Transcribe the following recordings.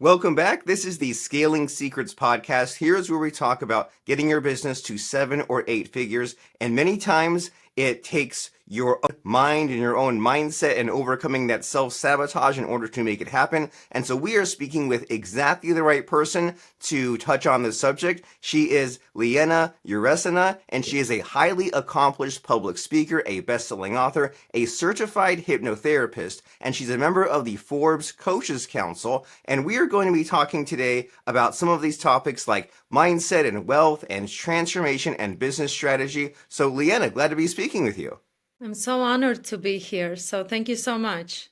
Welcome back. This is the Scaling Secrets podcast. Here's where we talk about getting your business to 7 or 8 figures. And many times it takes your own mind and your own mindset and overcoming that self-sabotage in order to make it happen. And so we are speaking with exactly the right person to touch on this subject. She is Liene Uresina, and she is a highly accomplished public speaker, a best-selling author, a certified hypnotherapist, and she's a member of the Forbes Coaches Council. And we are going to be talking today about some of these topics like mindset and wealth and transformation and business strategy. So Liene, glad to be speaking with you. I'm so honored to be here. So thank you so much.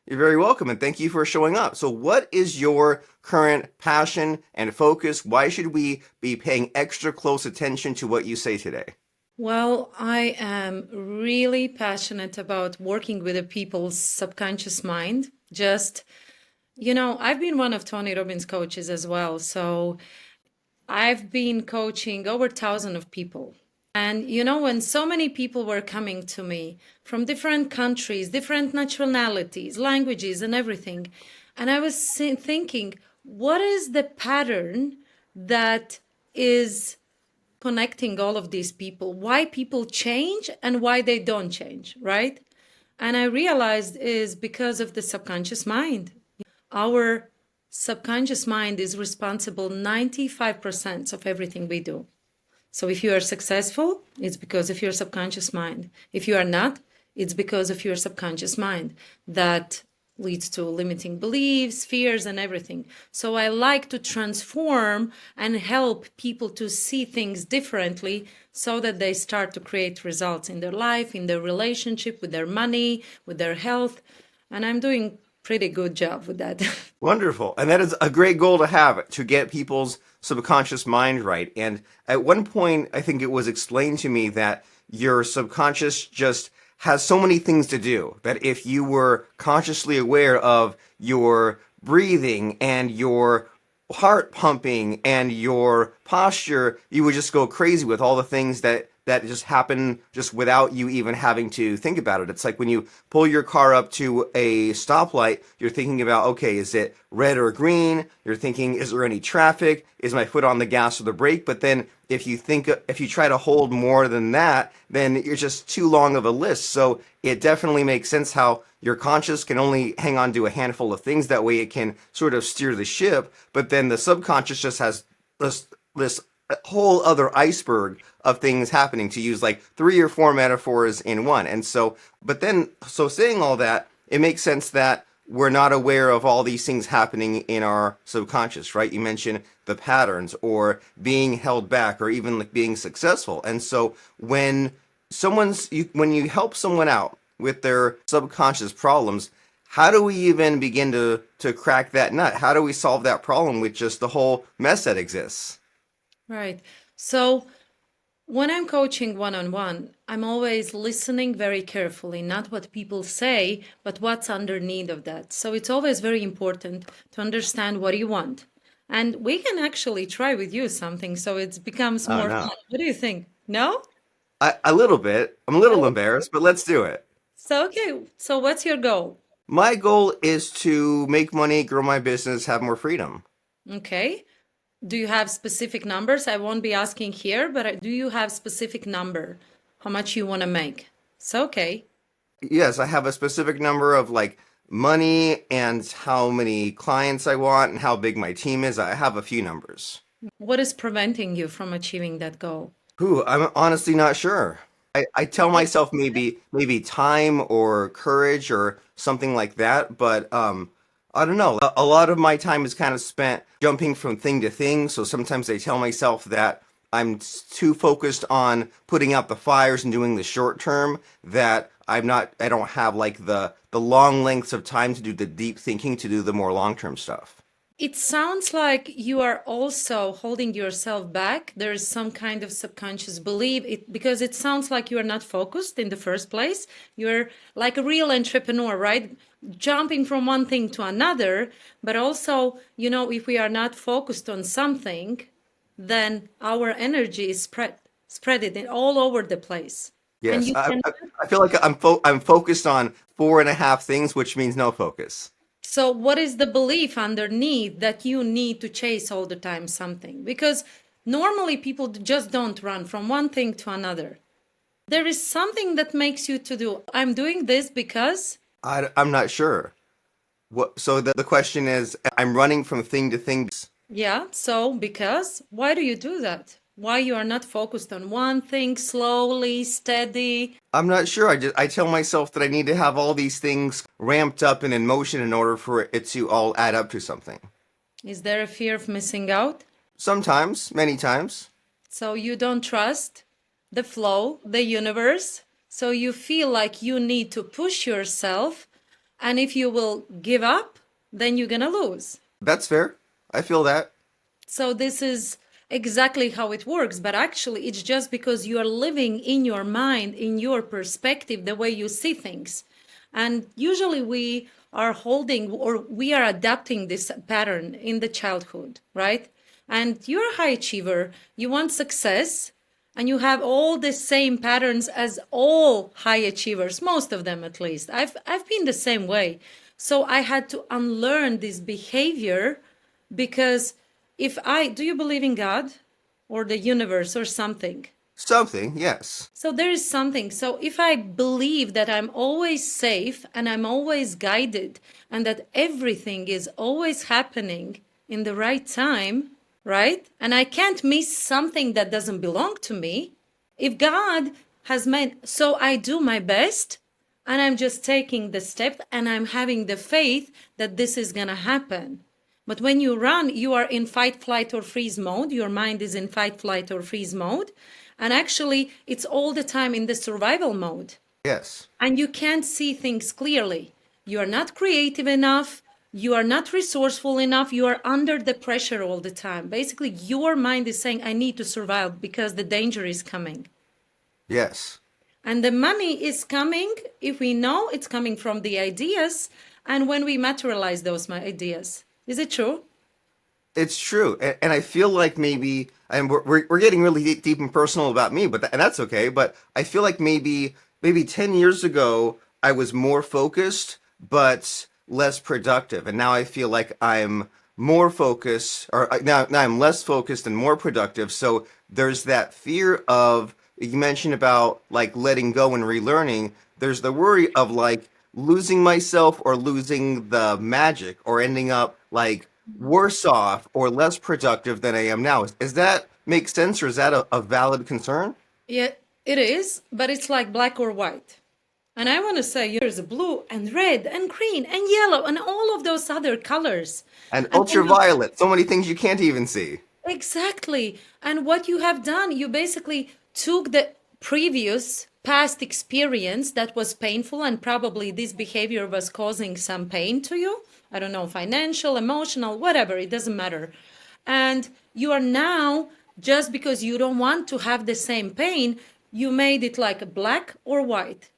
You're very welcome, and thank you for showing up. So what is your current passion and focus? Why should we be paying extra close attention to what you say today? Well, I am really passionate about working with the people's subconscious mind. I've been one of Tony Robbins' coaches as well. So I've been coaching over 1,000 of people. And when so many people were coming to me from different countries, different nationalities, languages, and everything, and I was thinking, what is the pattern that is connecting all of these people? Why people change and why they don't change, right? And I realized is because of the subconscious mind. Our subconscious mind is responsible 95% of everything we do. So if you are successful, it's because of your subconscious mind. If you are not, it's because of your subconscious mind. That leads to limiting beliefs, fears, and everything. So I like to transform and help people to see things differently so that they start to create results in their life, in their relationship, with their money, with their health. And I'm doing pretty good job with that. Wonderful. And that is a great goal to have, to get people's subconscious mind right. And at one point, I think it was explained to me that your subconscious just has so many things to do that if you were consciously aware of your breathing and your heart pumping and your posture, you would just go crazy with all the things that just happen just without you even having to think about it. It's like when you pull your car up to a stoplight, you're thinking about, okay, is it red or green? You're thinking, is there any traffic? Is my foot on the gas or the brake? But then if you try to hold more than that, then you're just too long of a list. So it definitely makes sense how your conscious can only hang on to a handful of things. That way it can sort of steer the ship. But then the subconscious just has this whole other iceberg of things happening, to use like 3 or 4 metaphors in one. And so saying all that, it makes sense that we're not aware of all these things happening in our subconscious, right? You mentioned the patterns or being held back or even like being successful. And so when you help someone out with their subconscious problems, how do we even begin to crack that nut? How do we solve that problem with just the whole mess that exists? Right. So when I'm coaching one-on-one, I'm always listening very carefully, not what people say, but what's underneath of that. So it's always very important to understand what you want. And we can actually try with you something so it becomes Oh more no. fun. What do you think? No? A little bit. I'm a little embarrassed, but let's do it. So, okay. So what's your goal? My goal is to make money, grow my business, have more freedom. Okay. Do you have specific numbers? I won't be asking here, but do you have specific number? How much you want to make? So, okay. Yes, I have a specific number of like money and how many clients I want and how big my team is. I have a few numbers. What is preventing you from achieving that goal? I'm honestly not sure. I tell Like, myself maybe time or courage or something like that, but I don't know. A lot of my time is kind of spent jumping from thing to thing, so sometimes I tell myself that I'm too focused on putting out the fires and doing the short term that I don't have like the long lengths of time to do the deep thinking, to do the more long-term stuff. it sounds like you are also holding yourself back. There is some kind of subconscious belief because it sounds like you are not focused in the first place. You're like a real entrepreneur, right? Jumping from one thing to another, but also, if we are not focused on something, then our energy is spread it all over the place. And Yes, you can I feel like I'm focused on 4.5 things, which means no focus. So, what is the belief underneath that you need to chase all the time something? Because normally people just don't run from one thing to another. There is something that makes you to do. I'm doing this because, I'm not sure. So the question is, I'm running from thing to thing. yeah, so because why do you do that? Why you are not focused on one thing slowly, steady? I'm not sure. I tell myself that I need to have all these things ramped up and in motion in order for it to all add up to something. Is there a fear of missing out? Sometimes, many times. So you don't trust the flow, the universe. So you feel like you need to push yourself. And if you will give up, then you're going to lose. That's fair. I feel that. So this is exactly how it works. But actually, it's just because you are living in your mind, in your perspective, the way you see things. And usually we are holding or we are adapting this pattern in the childhood, right? And you're a high achiever, you want success, and you have all the same patterns as all high achievers, most of them at least. I've been the same way. So I had to unlearn this behavior because if I do you believe in God or the universe or something? Something, yes. So there is something. So if I believe that I'm always safe and I'm always guided and that everything is always happening in the right time, right? And I can't miss something that doesn't belong to me. If God has meant, so I do my best and I'm just taking the step and I'm having the faith that this is going to happen. But when you run, you are in fight, flight, or freeze mode. Your mind is in fight, flight, or freeze mode. And actually, it's all the time in the survival mode. Yes. And you can't see things clearly. You are not creative enough. You are not resourceful enough. You are under the pressure all the time. Basically, your mind is saying, I need to survive because the danger is coming. Yes. And the money is coming, if we know it's coming from the ideas, and when we materialize those ideas. Is it true? It's true. And I feel like maybe, and we're getting really deep and personal about me, and that's okay. But I feel like maybe 10 years ago, I was more focused, but less productive. And now I feel like I'm more focused, or now I'm less focused and more productive. So there's that fear of, you mentioned about like letting go and relearning. There's the worry of like losing myself or losing the magic or ending up like worse off or less productive than I am now. Is that make sense, or is that a valid concern? Yeah, it is, but it's like black or white. And I want to say there's a blue and red and green and yellow and all of those other colors. And And when you ultraviolet, so many things you can't even see. exactly. And what you have done, you basically took the previous past experience that was painful, and probably this behavior was causing some pain to you. I don't know, financial, emotional, whatever, it doesn't matter. And you are now, just because you don't want to have the same pain, you made it like black or white.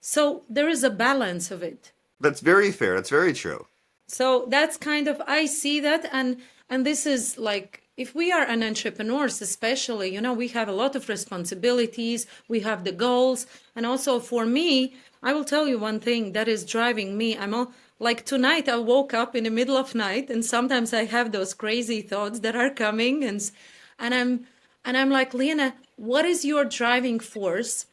So there is a balance of it. That's very fair. That's very true. So that's kind of I see that, and this is like if we are an entrepreneurs, especially, we have a lot of responsibilities, we have the goals, and also for me, I will tell you one thing that is driving me. I'm all like tonight I woke up in the middle of night and sometimes I have those crazy thoughts that are coming and I'm like, Liene, what is your driving force?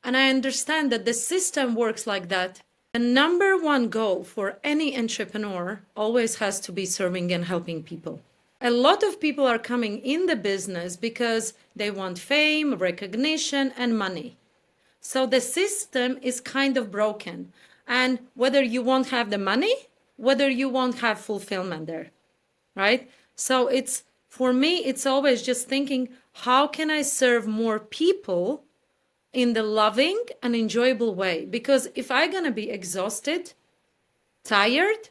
And I understand that the system works like that. The number one goal for any entrepreneur always has to be serving and helping people. A lot of people are coming in the business because they want fame, recognition, and money. So the system is kind of broken. And whether you won't have the money, whether you won't have fulfillment there, right? So it's, for me, it's always just thinking, how can I serve more people in the loving and enjoyable way? Because if I'm going to be exhausted, tired,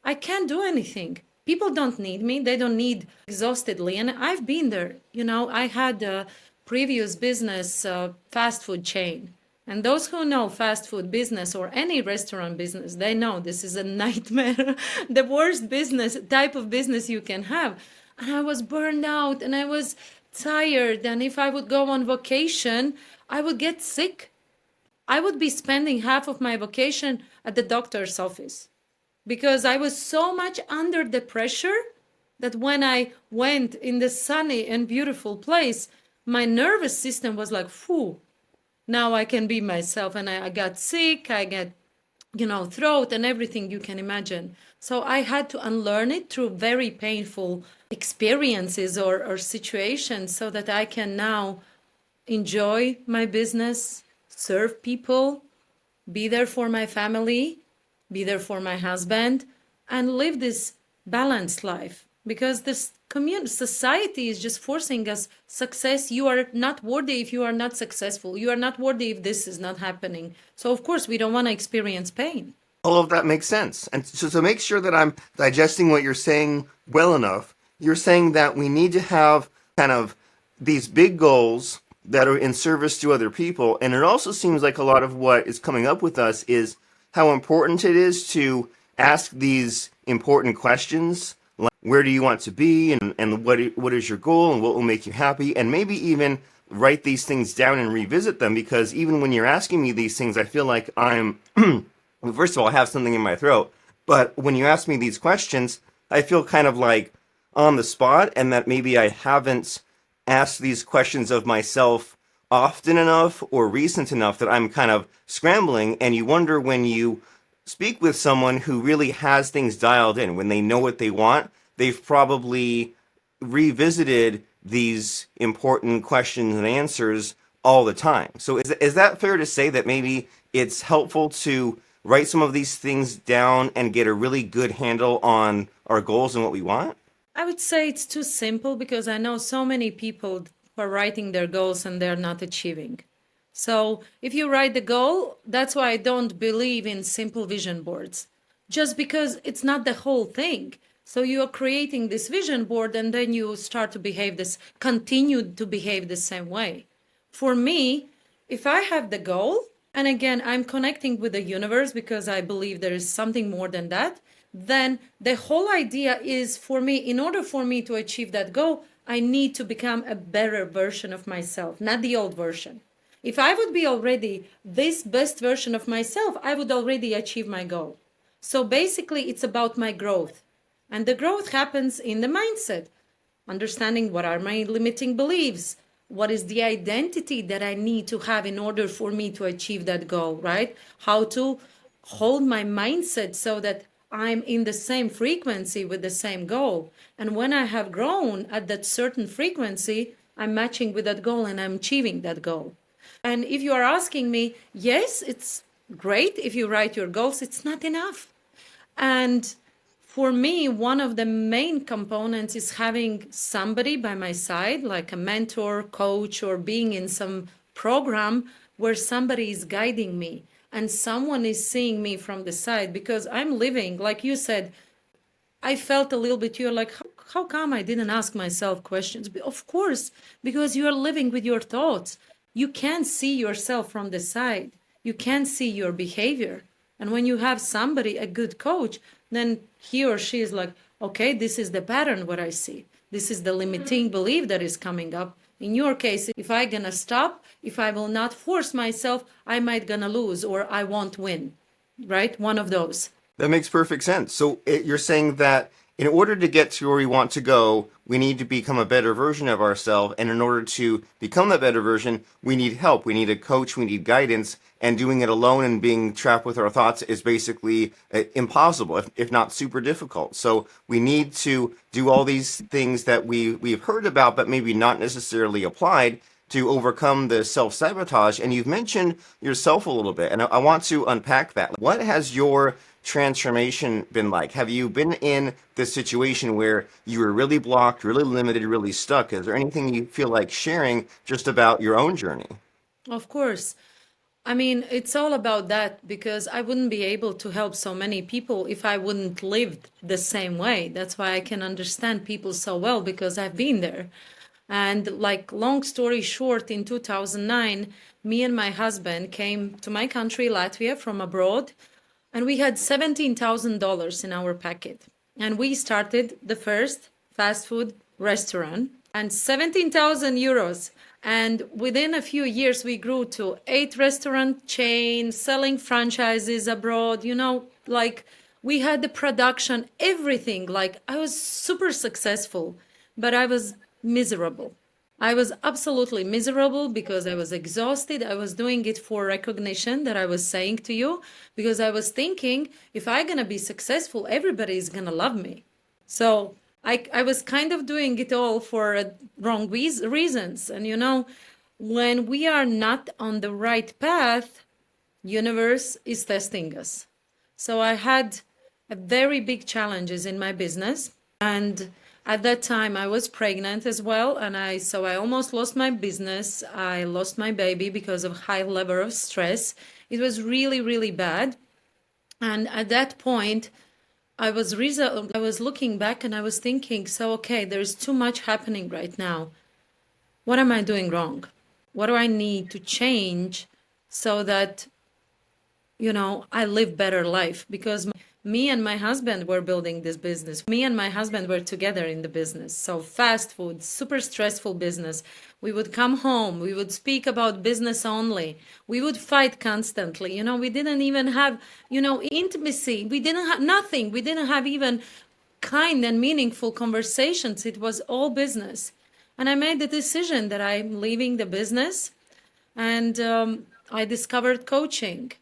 I can't do anything. People don't need me. They don't need exhaustedly. And I've been there. I had a previous business, fast food chain. And those who know fast food business or any restaurant business, they know this is a nightmare, the worst business type of business you can have. And I was burned out and I was tired. And if I would go on vacation, I would get sick. I would be spending half of my vacation at the doctor's office. because I was so much under the pressure that when I went in the sunny and beautiful place, my nervous system was like, phew, now I can be myself. And I got sick, I get, throat and everything you can imagine. So I had to unlearn it through very painful experiences or situations so that I can now enjoy my business, serve people, be there for my family, be there for my husband, and live this balanced life. Because this society is just forcing us success. You are not worthy if you are not successful. You are not worthy if this is not happening. So of course we don't want to experience pain. All of that makes sense. And so to make sure that I'm digesting what you're saying well enough, you're saying that we need to have kind of these big goals that are in service to other people. And it also seems like a lot of what is coming up with us is how important it is to ask these important questions, like where do you want to be, and what is your goal, and what will make you happy, and maybe even write these things down and revisit them. Because even when you're asking me these things, I feel like I'm well, first of all, I have something in my throat. But when you ask me these questions, I feel kind of like on the spot, and that maybe I haven't asked these questions of myself often enough or recent enough that I'm kind of scrambling. And you wonder, when you speak with someone who really has things dialed in, when they know what they want, they've probably revisited these important questions and answers all the time. So is that fair to say that maybe it's helpful to write some of these things down and get a really good handle on our goals and what we want? I would say it's too simple because I know so many people who are writing their goals and they're not achieving. So if you write the goal, that's why I don't believe in simple vision boards, just because it's not the whole thing. So you are creating this vision board and then you start to continue to behave the same way. For me, if I have the goal, and again, I'm connecting with the universe because I believe there is something more than that, then the whole idea is, for me, in order for me to achieve that goal, I need to become a better version of myself, not the old version. If I would be already this best version of myself, I would already achieve my goal. So basically, it's about my growth. And the growth happens in the mindset, understanding what are my limiting beliefs, what is the identity that I need to have in order for me to achieve that goal, right? How to hold my mindset so that I'm in the same frequency with the same goal. And when I have grown at that certain frequency, I'm matching with that goal and I'm achieving that goal. And if you are asking me, yes, it's great if you write your goals, it's not enough. And for me, one of the main components is having somebody by my side, like a mentor, coach, or being in some program where somebody is guiding me and someone is seeing me from the side, because I'm living, like you said, I felt a little bit, you're like, how come I didn't ask myself questions? Of course, because you are living with your thoughts. You can't see yourself from the side. You can't see your behavior. And when you have somebody, a good coach, then he or she is like, okay, this is the pattern what I see. This is the limiting belief that is coming up. In your case, if I gonna stop, if I will not force myself, I might gonna lose or I won't win, right? One of those. That makes perfect sense. So you're saying that in order to get to where we want to go, we need to become a better version of ourselves. And in order to become that better version, we need help. We need a coach. We need guidance. And doing it alone and being trapped with our thoughts is basically impossible, if not super difficult. So we need to do all these things that we've heard about, but maybe not necessarily applied, to overcome the self-sabotage. And you've mentioned yourself a little bit, and I want to unpack that. What has your transformation been like? Have you been in this situation where you were really blocked, really limited, really stuck? Is there anything you feel like sharing just about your own journey? Of course. I mean, it's all about that because I wouldn't be able to help so many people if I wouldn't live the same way. That's why I can understand people so well because I've been there. And like long story short, in 2009, me and my husband came to my country, Latvia, from abroad, and we had $17,000 in our pocket. And we started the first fast food restaurant and 17,000 euros. And within a few years, we grew to 8 restaurant chains, selling franchises abroad, like We had the production, everything. Like I was super successful, but I was miserable. I was absolutely miserable because I was exhausted. I was doing it for recognition that I was saying to you because I was thinking if I'm going to be successful, everybody is going to love me. So I was kind of doing it all for wrong reasons. And when we are not on the right path, universe is testing us. So I had a very big challenges in my business, and at that time I was pregnant as well, and I almost lost my business. I lost my baby because of high level of stress. It was really really bad. And at that point I was looking back and I was thinking, so okay, there's too much happening right now. What am I doing wrong? What do I need to change so that I live better life? Because me and my husband were building this business. Me and my husband were together in the business. So fast food, super stressful business. We would come home, we would speak about business only. We would fight constantly. We didn't even have, intimacy. We didn't have nothing. We didn't have even kind and meaningful conversations. It was all business. And I made the decision that I'm leaving the business, and I discovered coaching.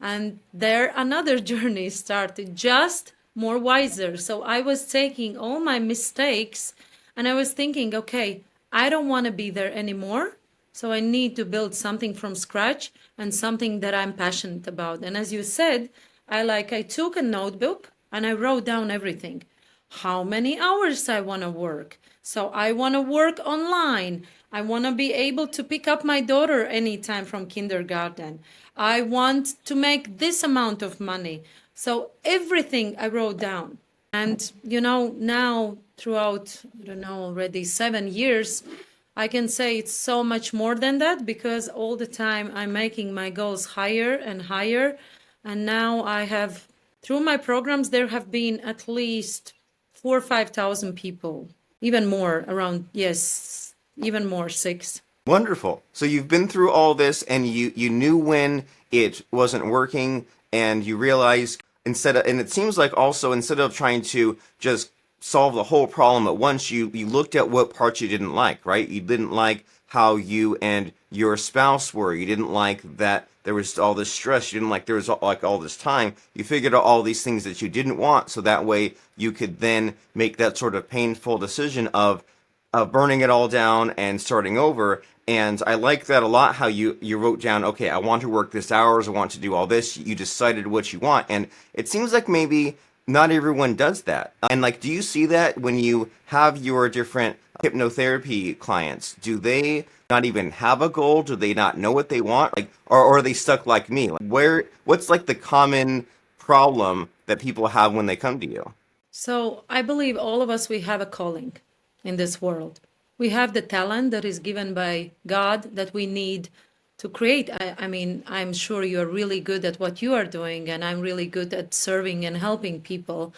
And there another journey started, just more wiser. So I was taking all my mistakes and I was thinking, okay, I don't want to be there anymore. So I need to build something from scratch and something that I'm passionate about. And as you said, I took a notebook and I wrote down everything. How many hours I want to work. So I want to work online. I want to be able to pick up my daughter anytime from kindergarten. I want to make this amount of money. So everything I wrote down. And, now throughout, I don't know, already 7 years, I can say it's so much more than that because all the time I'm making my goals higher and higher. And now through my programs, there have been at least 4 or 5 thousand people, even more around, yes, even more, six. Wonderful. So you've been through all this and you knew when it wasn't working and you realized and it seems like also instead of trying to just solve the whole problem at once, you looked at what parts you didn't like, right? You didn't like how you and your spouse were. You didn't like that there was all this stress. You didn't like there was like all this time. You figured out all these things that you didn't want so that way you could then make that sort of painful decision of burning it all down and starting over. And I like that a lot, how you wrote down, okay, I want to work this hours, I want to do all this. You decided what you want. And it seems like maybe not everyone does that. And like, do you see that when you have your different hypnotherapy clients? Do they not even have a goal? Do they not know what they want? Like, or are they stuck like me? Like, what's like the common problem that people have when they come to you? So I believe all of us, we have a calling in this world. We have the talent that is given by God that we need to create. I mean, I'm sure you're really good at what you are doing, and I'm really good at serving and helping people.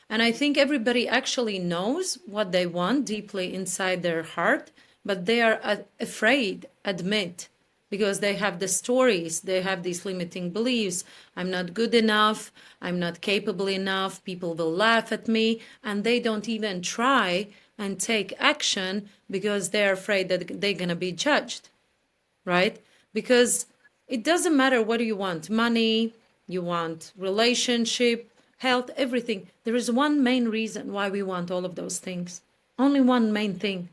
And I think everybody actually knows what they want deeply inside their heart, but they are afraid admit because they have the stories, they have these limiting beliefs. I'm not good enough, I'm not capable enough, people will laugh at me, and they don't even try and take action because they're afraid that they're going to be judged, right? Because it doesn't matter what you want, money, you want relationship, health, everything. There is one main reason why we want all of those things. Only one main thing,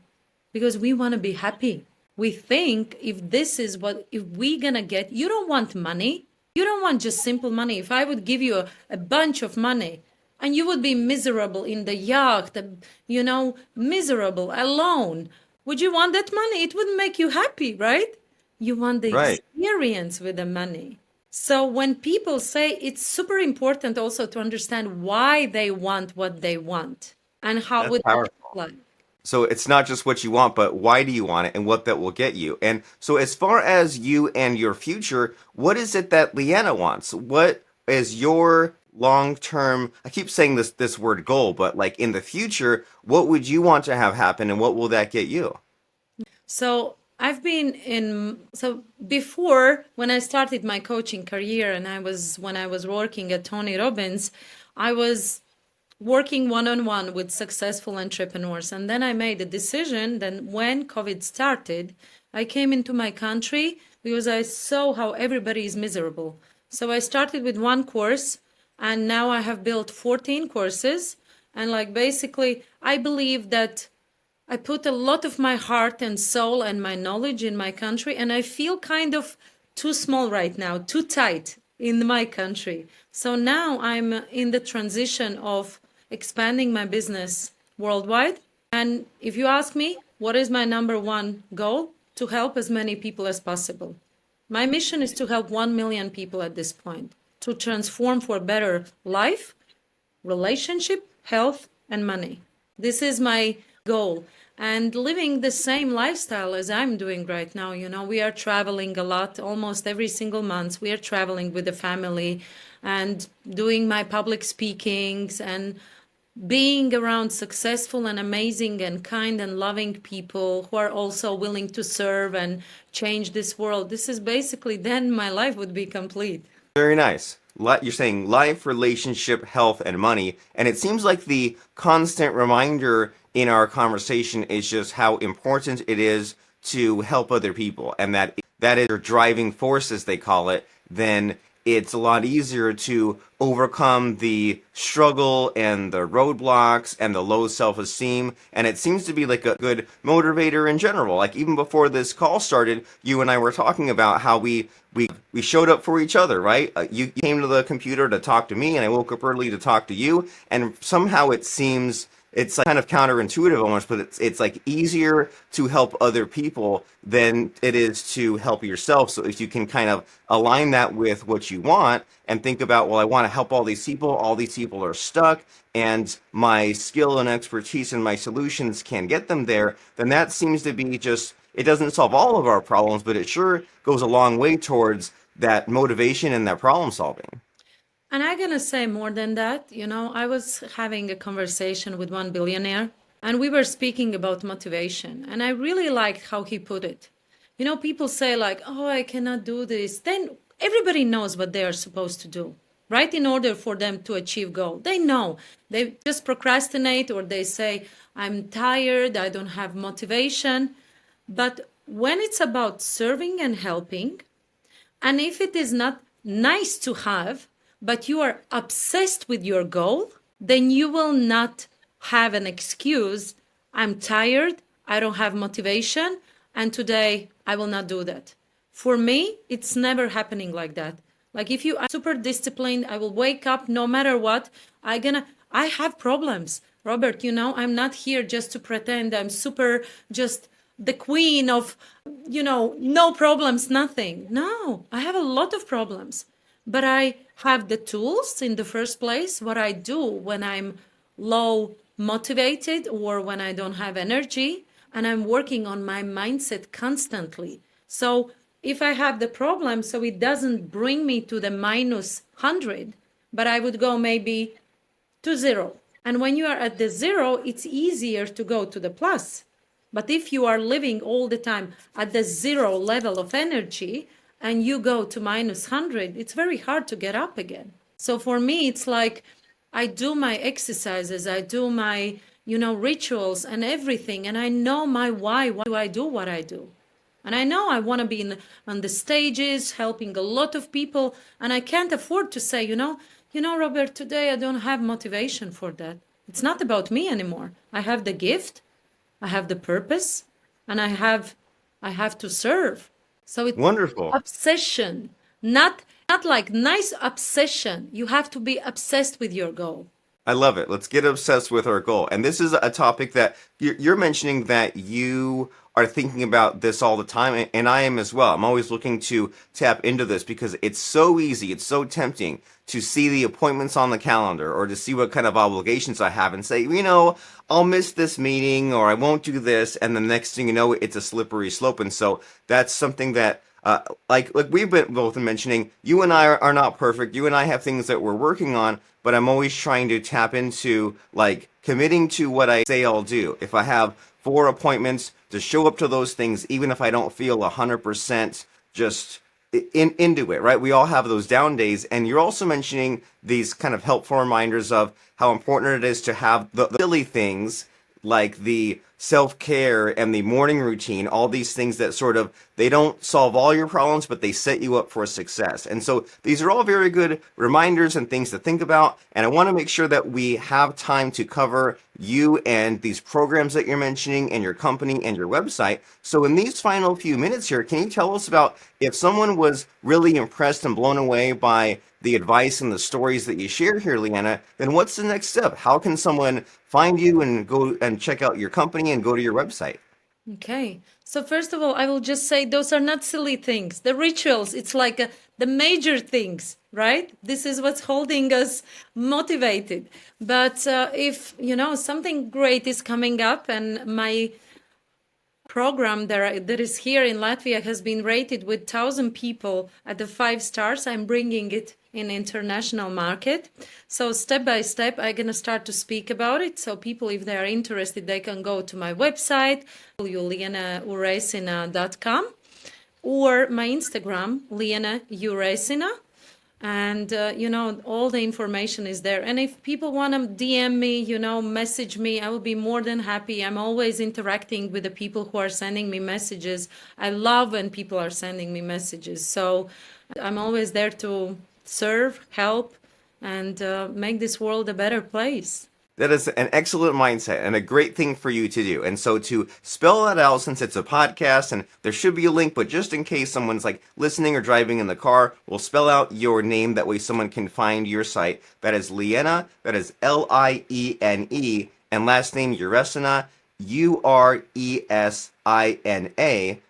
because we want to be happy. We think if we're going to get, you don't want money. You don't want just simple money. If I would give you a bunch of money and you would be miserable in the yacht, miserable, alone, would you want that money? It wouldn't make you happy, right? You want the Right. experience with the money. So when people say, it's super important also to understand why they want what they want and how That's would it powerful. look like. So it's not just what you want, but why do you want it and what that will get you. And so as far as you and your future, what is it that Liene wants? What is your long-term, I keep saying this word goal, but like in the future, what would you want to have happen and what will that get you? So so before when I started my coaching career and when I was working at Tony Robbins, I was working one-on-one with successful entrepreneurs. And then I made a decision. Then when COVID started, I came into my country because I saw how everybody is miserable. So I started with one course, and now I have built 14 courses. And like basically, I believe that I put a lot of my heart and soul and my knowledge in my country, and I feel kind of too small right now, too tight in my country. So now I'm in the transition of expanding my business worldwide. And if you ask me, what is my number one goal? To help as many people as possible. My mission is to help 1 million people at this point to transform for a better life, relationship, health, and money. This is my goal. And living the same lifestyle as I'm doing right now, we are traveling a lot, almost every single month. We are traveling with the family and doing my public speakings and being around successful and amazing and kind and loving people who are also willing to serve and change this world. This is basically, then my life would be complete. Very nice. You're saying life, relationship, health, and money. And it seems like the constant reminder in our conversation is just how important it is to help other people. And that is your driving force, as they call it, then it's a lot easier to overcome the struggle and the roadblocks and the low self-esteem. And it seems to be like a good motivator in general. Like even before this call started, you and I were talking about how we showed up for each other, right? You came to the computer to talk to me, and I woke up early to talk to you. And somehow it seems it's like kind of counterintuitive almost, but it's like easier to help other people than it is to help yourself. So if you can kind of align that with what you want and think about, well, I want to help all these people are stuck, and my skill and expertise and my solutions can get them there, then that seems to be just, it doesn't solve all of our problems, but it sure goes a long way towards that motivation and that problem solving. And I'm going to say more than that. I was having a conversation with one billionaire, and we were speaking about motivation. And I really liked how he put it. People say, like, oh, I cannot do this. Then everybody knows what they are supposed to do, right? In order for them to achieve goal. They know. They just procrastinate, or they say, I'm tired, I don't have motivation. But when it's about serving and helping, and if it is not nice to have, but you are obsessed with your goal, then you will not have an excuse. I'm tired, I don't have motivation, and today I will not do that. For me, it's never happening like that. Like if you are super disciplined, I will wake up no matter what. I have problems. Robert, I'm not here just to pretend I'm super just the queen of, no problems, nothing. No, I have a lot of problems. But I have the tools in the first place. What I do when I'm low motivated or when I don't have energy, and I'm working on my mindset constantly. So if I have the problem, so it doesn't bring me to the minus 100, but I would go maybe to 0. And when you are at the 0, it's easier to go to the plus. But if you are living all the time at the 0 level of energy and you go to minus 100, it's very hard to get up again. So for me, it's like I do my exercises, I do my, rituals and everything. And I know my why. Why do I do what I do? And I know I want to be on the stages, helping a lot of people. And I can't afford to say, Robert, today I don't have motivation for that. It's not about me anymore. I have the gift, I have the purpose, and I have to serve. So it's Wonderful. obsession, not like nice obsession. You have to be obsessed with your goal. I love it. Let's get obsessed with our goal. And this is a topic that you're mentioning that you are thinking about this all the time, and I am as well. I'm always looking to tap into this because it's so easy, it's so tempting to see the appointments on the calendar or to see what kind of obligations I have and say, I'll miss this meeting or I won't do this, and the next thing you know, it's a slippery slope. And so that's something that like we've been both mentioning, you and I are not perfect. You and I have things that we're working on, but I'm always trying to tap into like committing to what I say I'll do. If I have 4 appointments, to show up to those things, even if I don't feel 100% just into it, right? We all have those down days, and you're also mentioning these kind of helpful reminders of how important it is to have the silly things like the self-care and the morning routine, all these things that sort of, they don't solve all your problems, but they set you up for success. And so these are all very good reminders and things to think about. And I want to make sure that we have time to cover you and these programs that you're mentioning and your company and your website. So in these final few minutes here, can you tell us about if someone was really impressed and blown away by the advice and the stories that you share here, Liene, then what's the next step? How can someone find you and go and check out your company and go to your website? Okay. So first of all, I will just say those are not silly things. The rituals, it's like the major things, right? This is what's holding us motivated. But if, something great is coming up and my program that is here in Latvia has been rated with 1,000 people at the 5 stars. I'm bringing it in international market. So step by step, I'm going to start to speak about it. So people, if they are interested, they can go to my website, lieneuresina.com, or my Instagram, Liene Uresina. And, all the information is there. And if people want to DM me, message me, I will be more than happy. I'm always interacting with the people who are sending me messages. I love when people are sending me messages. So I'm always there to serve, help, and make this world a better place. That is an excellent mindset and a great thing for you to do. And so to spell that out, since it's a podcast and there should be a link, but just in case someone's like listening or driving in the car, we'll spell out your name. That way someone can find your site. That is Liene, that is Liene, and last name Uresina, Uresina.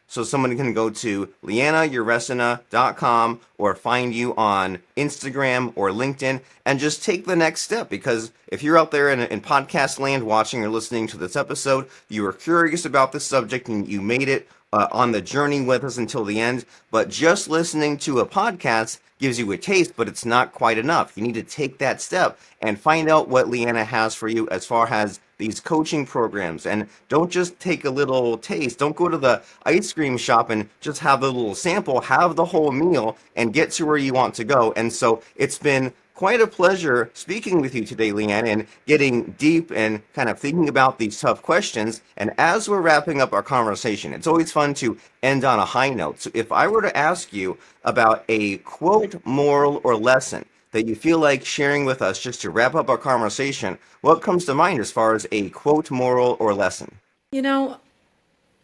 So someone can go to lieneuresina.com or find you on Instagram or LinkedIn and just take the next step. Because if you're out there in podcast land watching or listening to this episode, you are curious about this subject and you made it on the journey with us until the end. But just listening to a podcast gives you a taste, but it's not quite enough. You need to take that step and find out what Liene has for you as far as these coaching programs. And don't just take a little taste. Don't go to the ice cream shop and just have a little sample. Have the whole meal and get to where you want to go. And so it's been quite a pleasure speaking with you today, Liene, and getting deep and kind of thinking about these tough questions. And as we're wrapping up our conversation, it's always fun to end on a high note. So if I were to ask you about a quote, moral, or lesson that you feel like sharing with us just to wrap up our conversation, what comes to mind as far as a quote, moral, or lesson?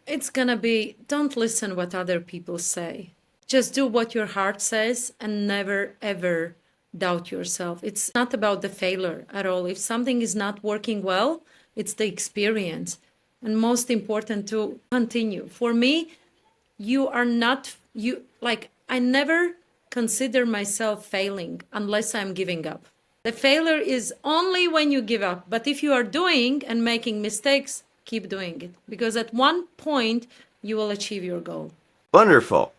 It's gonna be, don't listen what other people say. Just do what your heart says and never, ever doubt yourself. It's not about the failure at all. If something is not working well, it's the experience. And most important to continue. For me, I never consider myself failing unless I'm giving up. The failure is only when you give up. But if you are doing and making mistakes, keep doing it. Because at one point, you will achieve your goal. Wonderful.